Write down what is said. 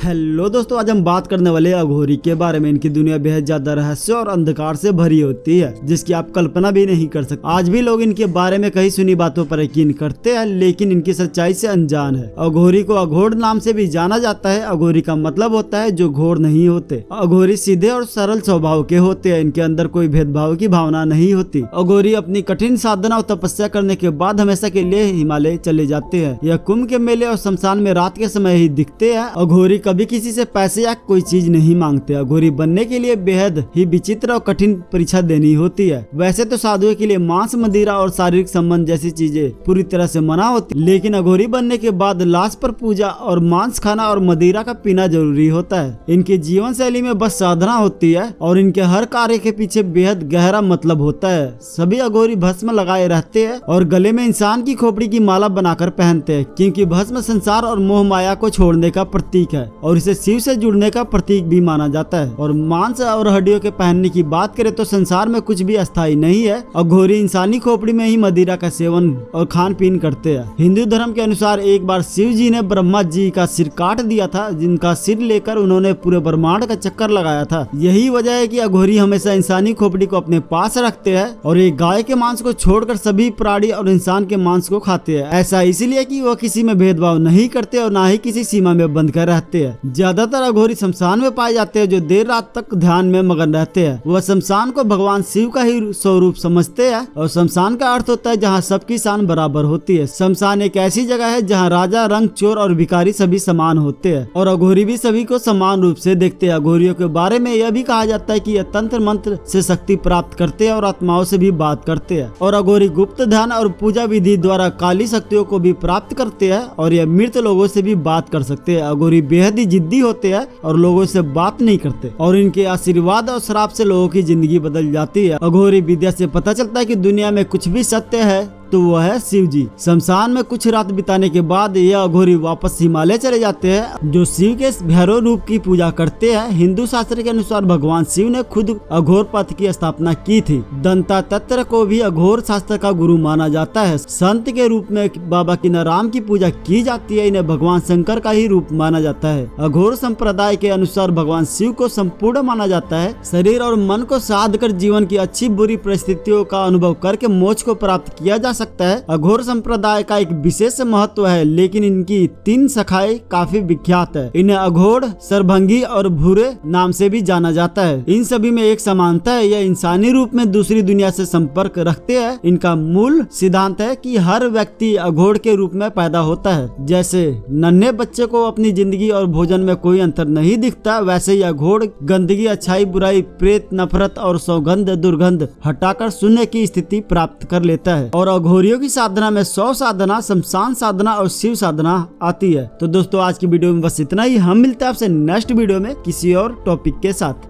Hello दोस्तों, आज हम बात करने वाले अघोरी के बारे में। इनकी दुनिया बेहद ज्यादा रहस्य और अंधकार से भरी होती है, जिसकी आप कल्पना भी नहीं कर सकते। आज भी लोग इनके बारे में कई सुनी बातों पर यकीन करते हैं, लेकिन इनकी सच्चाई से अनजान है। अघोरी को अघोर नाम से भी जाना जाता है। अघोरी का मतलब होता है जो घोर नहीं होते। अघोरी सीधे और सरल स्वभाव के होते हैं। इनके अंदर कोई भेदभाव की भावना नहीं होती। अघोरी अपनी कठिन साधना और तपस्या करने के बाद हमेशा के लिए हिमालय चले जाते हैं। यह कुंभ के मेले और शमशान में रात के समय ही दिखते हैं। अघोरी कभी किसी से पैसे या कोई चीज नहीं मांगते। अघोरी बनने के लिए बेहद ही विचित्र और कठिन परीक्षा देनी होती है। वैसे तो साधुओं के लिए मांस, मदिरा और शारीरिक संबंध जैसी चीजें पूरी तरह से मना होती, लेकिन अघोरी बनने के बाद लाश पर पूजा और मांस खाना और मदिरा का पीना जरूरी होता है। इनकी जीवन शैली में बस साधना होती है और इनके हर कार्य के पीछे बेहद गहरा मतलब होता है। सभी अघोरी भस्म लगाए रहते हैं और गले में इंसान की खोपड़ी की माला बनाकर पहनते हैं, क्योंकि भस्म संसार और मोह माया को छोड़ने का प्रतीक है और इसे शिव से जुड़ने का प्रतीक भी माना जाता है। और मांस और हड्डियों के पहनने की बात करें तो संसार में कुछ भी अस्थायी नहीं है। अघोरी इंसानी खोपड़ी में ही मदिरा का सेवन और खान पीन करते हैं। हिंदू धर्म के अनुसार एक बार शिव जी ने ब्रह्मा जी का सिर काट दिया था, जिनका सिर लेकर उन्होंने पूरे ब्रह्मांड का चक्कर लगाया था। यही वजह है कि अघोरी हमेशा इंसानी खोपड़ी को अपने पास रखते हैं और एक गाय के मांस को छोड़कर सभी प्राणी और इंसान के मांस को खाते हैं। ऐसा इसलिए कि वह किसी में भेदभाव नहीं करते और न ही किसी सीमा में बंद कर रहते हैं। ज्यादातर अघोरी शमशान में पाए जाते हैं, जो देर रात तक ध्यान में मगन रहते हैं। वह शमशान को भगवान शिव का ही स्वरूप समझते हैं और शमशान का अर्थ होता है जहाँ सबकी शान बराबर होती है। शमशान एक ऐसी जगह है जहाँ राजा, रंग, चोर और भिखारी सभी समान होते हैं और अघोरी भी सभी को समान रूप से देखते हैं। अघोरियों के बारे में यह भी कहा जाता है कि यह तंत्र मंत्र से शक्ति प्राप्त करते हैं और आत्माओं से भी बात करते हैं। और अघोरी गुप्त ध्यान और पूजा विधि द्वारा काली शक्तियों को भी प्राप्त करते हैं और यह मृत लोगों से भी बात कर सकते हैं। अघोरी बेहद ही जिद्दी होते हैं और लोगों से बात नहीं करते और इनके आशीर्वाद और श्राप से लोगों की जिंदगी बदल जाती है। अघोरी विद्या से पता चलता है कि दुनिया में कुछ भी सत्य है तो वह है शिव जी। शमशान में कुछ रात बिताने के बाद यह अघोरी वापस हिमालय चले जाते हैं, जो शिव के भैरव रूप की पूजा करते हैं। हिंदू शास्त्र के अनुसार भगवान शिव ने खुद अघोर पथ की स्थापना की थी। दंतातत्र को भी अघोर शास्त्र का गुरु माना जाता है। संत के रूप में बाबा किनाराम की पूजा की जाती है। इन्हें भगवान शंकर का ही रूप माना जाता है। अघोर संप्रदाय के अनुसार भगवान शिव को संपूर्ण माना जाता है। शरीर और मन को साध कर जीवन की अच्छी बुरी परिस्थितियों का अनुभव करके मोक्ष को प्राप्त किया जा सकता है। अघोर संप्रदाय का एक विशेष महत्व है, लेकिन इनकी 3 शाखाएं काफी विख्यात है। इन्हें अघोर, सरभंगी और भूरे नाम से भी जाना जाता है। इन सभी में एक समानता है, यह इंसानी रूप में दूसरी दुनिया से संपर्क रखते हैं। इनका मूल सिद्धांत है कि हर व्यक्ति अघोर के रूप में पैदा होता है। जैसे नन्हे बच्चे को अपनी जिंदगी और भोजन में कोई अंतर नहीं दिखता, वैसे ही अघोर गंदगी, अच्छाई, बुराई, प्रेत, नफरत और सौगंध, दुर्गंध हटाकर शून्य की स्थिति प्राप्त कर लेता है। और अघोरियों की साधना में 100 साधना, शमशान साधना और शिव साधना आती है। तो दोस्तों, आज की वीडियो में बस इतना ही। हम मिलते हैं आपसे नेक्स्ट वीडियो में किसी और टॉपिक के साथ।